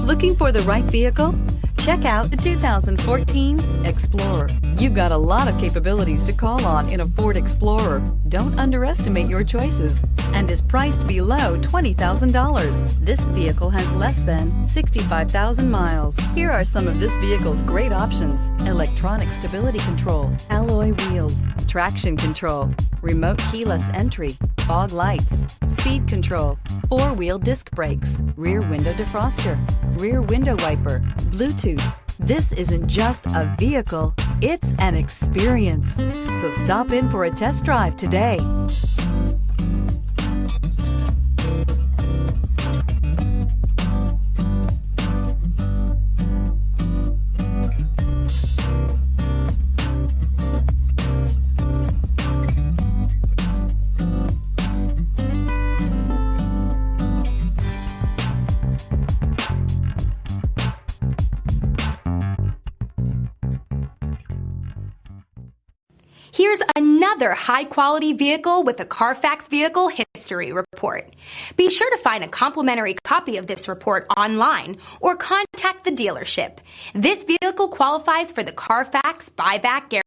Looking for the right vehicle? Check out the 2014 Explorer. You've got a lot of capabilities to call on in a Ford Explorer. Don't underestimate your choices, and is priced below $20,000. This vehicle has less than 65,000 miles. Here are some of this vehicle's great options: electronic stability control, alloy wheels, traction control, remote keyless entry, fog lights, speed control, four-wheel disc brakes, rear window defroster, rear window wiper, Bluetooth. This isn't just a vehicle, it's an experience. So stop in for a test drive today. Here's another high-quality vehicle with a CARFAX Vehicle History Report. Be sure to find a complimentary copy of this report online or contact the dealership. This vehicle qualifies for the CARFAX Buyback Guarantee.